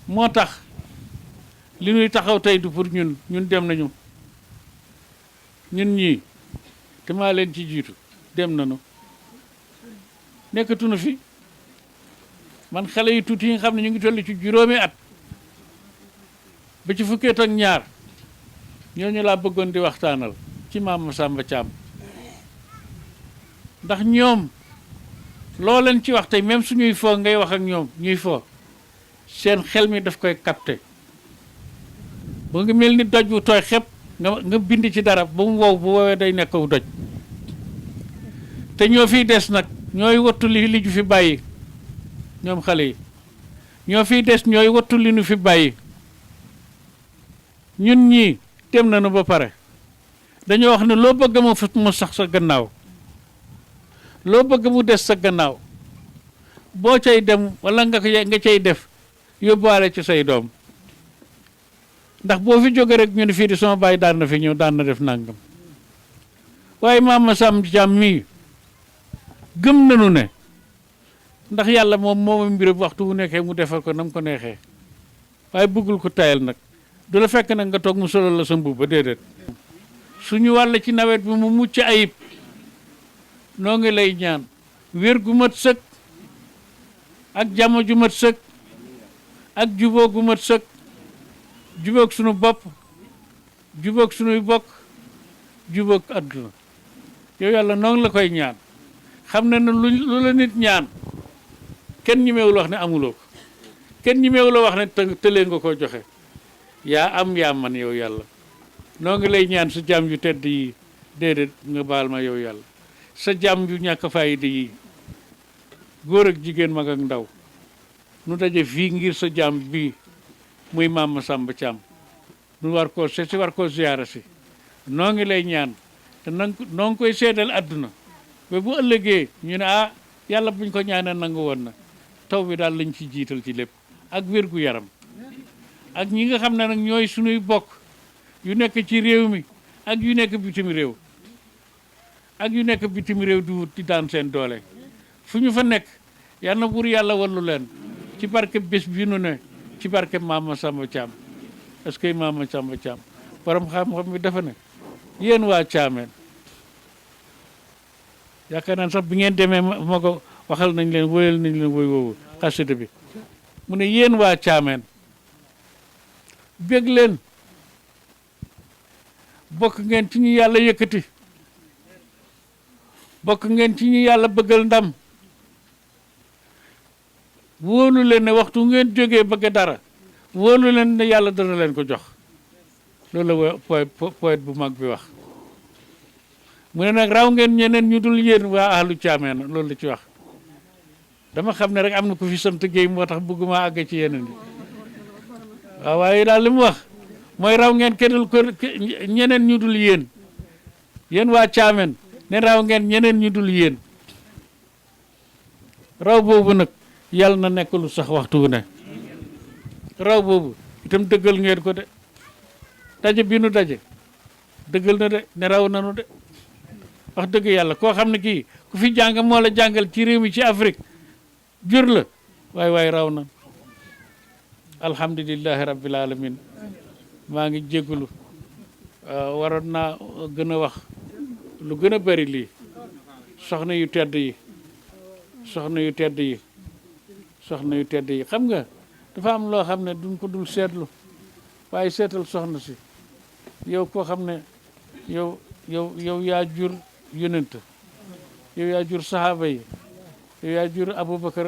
moo tax li ñuy taxaw tey du pour ñun dem nañu ñun ñii te maa leen ci jiitu dem nañu nekkatunu fi man xale yi tuuti yi nga xam ne ñu ngi toll ci juróomi at ba ci fukkeet ak ñaar ñooñu laa bëggoon di waxtaanal ci maam Masamba Caam ndax ñoom loo leen ci wax tey même suñuy foo ngay wax ak ñoom ñuy foo seen xel mi daf koy capté ba nga mel ni doj bu tooy xepp nga bind ci dara ba mu wow bu woowee day nekk wu doj te ñoo fiy des nag ñooy wattu li ju fi bàyyi ñoom xale yi ñoo fiy des ñooy wattu li nu fi bàyyi ñun ñii dem nañu ba pare dañoo wax ne loo bëgg mu sax sa gannaaw loo bëgg mu des sa gannaaw boo cay dem wala nga cay def yóbbuwaale ci say doom ndax boo fi jóge rek ñu ne fii di sama baay daan na fi ñëw daan na def nangam waaye maam Masamba Caam mii gëm nañu ne ndax yàlla moom mbir waxtu wu nekkee mu defal ko nam ko neexee waaye bëggul ko tayal nag du la fekk nag nga toog mu solal la sa mbubb ba déedéet suñu wàll ci nawet bi mu mucc ayib noo ngi lay ñaan wér gu mat sëkk ak jàmm ju mat sëkk ak jubóo gu mat sëkk jubóog suñu bopp jubóog suñuy bokk jubóog adduna yow yàlla noo ngi la koy ñaan xam ne lu la nit ñaan kenn ñemewul wax ne amuloo ko kenn ñemewul wax ne tëlee nga koo joxe yaa am yaa man yow yàlla noo ngi lay ñaan sa jaam yu tedd yi déedéet nga baal ma yow yàlla sa jaam yu ñàkk fayda yi góor ak jigéen mag ak ndaw nu daje fii ngir sa jaam bii muy Maam Masamba Thiam nu war koo seet si war koo ziyaara si noo ngi lay ñaan te noo ngi koy seedal àdduna ba bu ëllëgee ñu ne ah yàlla buñ ko ñaanee nangu woon na taw bi daal lañ ci jiital ci lépp ak wér gu yaram ak ñi nga xam ne nag ñooy suñuy bokk yu nekk ci réew mi ak yu nekk bitim réew ak yu nekk bitim réew di wut di daan seen doole fu ñu fa nekk yal na buur yàlla wallu leen ci barke bés bi nu ne ci barke Maam Masamba Thiam est-ce que Maam Masamba Thiam borom xam-xam bi dafa ne yéen waa Thiamène yaakaar naa sax bi ngeen demee ma ko waxal nañ leen woyal nañ leen woy woowu xasida bi mu ne yéen waa Thiamène bég leen bokk ngeen ci ñu yàlla yëkkati bokk ngeen ci ñu yàlla bëggal ndam wóolu leen ne waxtu ngeen jógee bëgg dara wóolu leen ne yàlla dana leen ko jox loolu la poète bu mag bi wax mu ne nag raw ngeen ñeneen ñu dul yéen waa ahlu Thiamène loolu la ci wax dama xam ne rek am na ku fi sant Guèye moo tax bëgguma àgg ci yeneen yi waaw waaye daal li mu wax mooy raw ngeen kenn ko ñeneen ñu dul yéen yéen waa Thiamène ne raw ngeen ñeneen ñu dul yéen raw boobu nag yàlla na nekk lu sax waxtu wu ne raw boobu itam dëggal ngeen ko de daje bi nu daje dëggal na de ne raw nanu de wax dëgg yàlla koo xam ne kii ku fi jàng moo la jàngal ci réew mi ci Afrique jur la waaye raw na alhamdulillahi rabbil alamin maa ngi jégalu waroon naa gën a wax lu gën a bari lii soxna yu tedd yi soxna yu tedd yi soxna yu tedd yi xam nga dafa am loo xam ne duñ ko dul seetlu waaye seetal soxna si yow koo xam ne yow yaa jur yonent yow yaa jur sahaaba yi yow yaa jur Aboubacar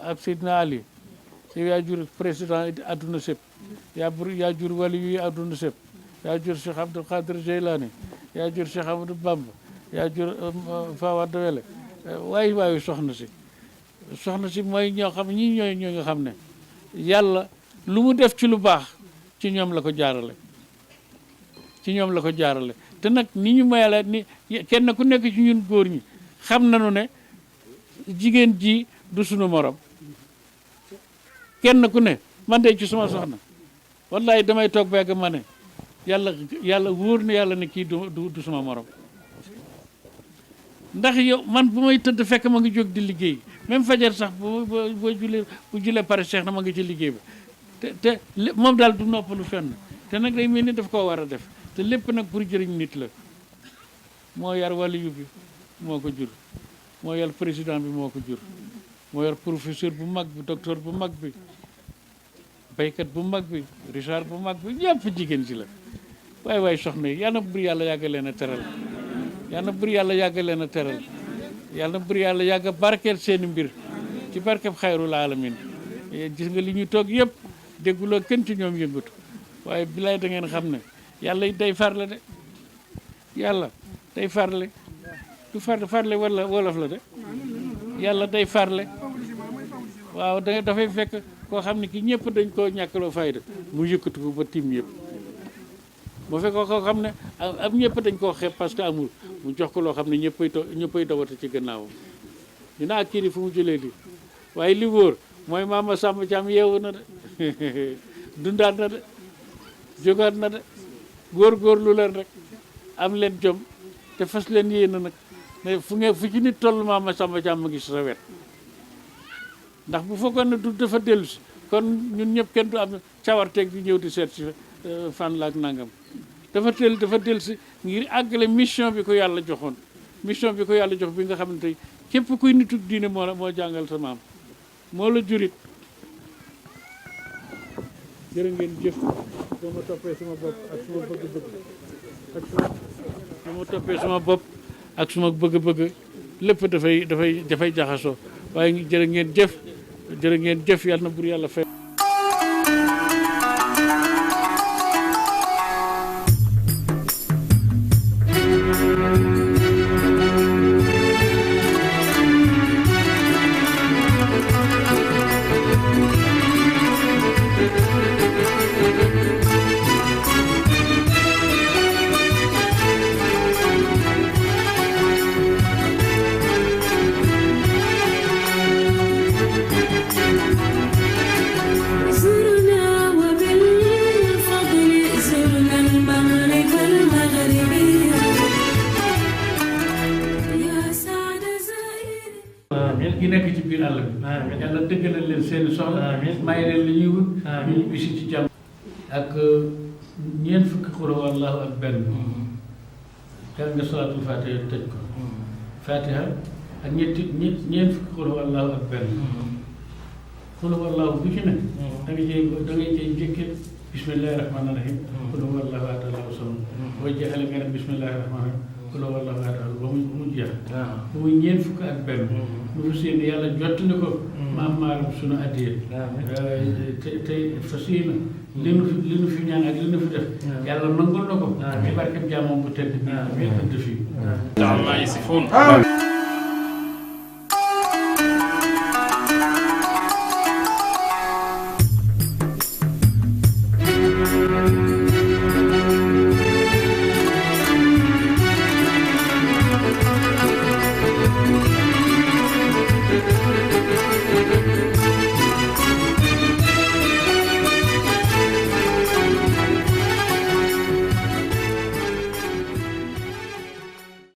ak Seydina Ali yow yaa jur président adduna sëpp yaa jur wali yu adduna sëpp yaa jur Cheikh Abdul Qadir Jeylani yaa jur Cheikh Amadou Bamba yaa jur Fawade Wele waaye soxna si mooy ñoo xam ñi ñooy ñoo nga xam ne yàlla lu mu def ci lu baax ci ñoom la ko jaarale te nag ni ñu mayala ni kenn ku nekk ci ñun góor ñi xam nañu ne jigéen ji du sunu morom kenn ku ne man de ci suma soxna wallahi damay toog beeg ma ne yàlla wóor na yàlla ne kii du suma morom ndax yow man bu may tëdd fekk ma ngi jóg di liggéey même fajar sax bu julee pare Cheikh na ma ngi ci liggéey ba te moom daal du noppalu fenn te nag day mel ni daf koo war a def te lépp nag pour jëriñ nit la moo yar waliyu bi moo ko jur moo yar président bi moo ko jur moo yar professeur bu mag bi docteur bu mag bi baykat bu mag bi Richard bu mag bi ñëpp jigéen si la waaye soxna yi yàlla na bur yàlla yàgg leen a teral yàlla na bur yàlla yàgg leen a teral yàlla na bur yàlla yàgg a barkeel seeni mbir ci barkeb xayrul alamin gis nga li ñu toog yëpp dégguloo kenn ci ñoom yëngatu waaye bilaay da ngeen xam ne yàlla day farle de yàlla day farle du farle wala wolof la de yàlla day farle waaw dafay fekk koo xam ne ki ñëpp dañ koo ñàkkaloo fayda mu yëkkatu ko ba tim yëpp bu fekk koo xam ne am ñëpp dañ koo xeeb parce que amul mu jox ko loo xam ne ñëppay dawata ci gannaawam dinaa kii fu mu jëlee lii waaye li wóor mooy Maam Masamba Thiam yeewu na de dundaat na de jógaat na de góor-góorlu leen rek am leen jom te fas leen yéene nag ne fu ci nit toll Maam Masamba Thiam ma ngi sa wet ndax bu fekkoon ne du dafa dellu si kon ñun ñëpp kenn du am cawarteeg di ñëw di seet si fan la ak nangam dafa dellu si ngir àggale mission bi ko yàlla joxoon mission bi ko yàlla jox bi nga xam ne tey képp kuy nitu diine moo jàngal sa maam moo la jurit jërë ngeen jëf boo ma toppee sama bopp ak suma bëgg-bëgg boo ma toppee sama bopp ak suma bëgg-bëgg lépp dafay jaxasoo waaye jërë ngeen jëf yàlla na bur yàlla fay. ñi nekk ci biir àll bi yàlla dëggalal leen seeni soxla may leen li ñuy wut ñu bisi ci jàmm ak ñeent fukki xul huwallaahu ak benn jàng nga salaatul fatiha tëj ko fatiha ak ñeent fukki xul huwallaahu ak benn xul huwallaahu bu ci nekk da ngay cay jëkke bismillahi rahmaani rahim xul huwallaahu ahad allaahu samad boo jeexale nga ne bismillahi rahmaani rahim xul huwallaahu ahad ba mu jeex bu muy ñeent fukk ak benn nu fas yéene yàlla jottali ko maam maaram sunu addiya te fas yéene li nu fi ñaan ak li nu fi def yàlla nangul na ko ci barkeb jàmmam bu tedd bi ëdd fii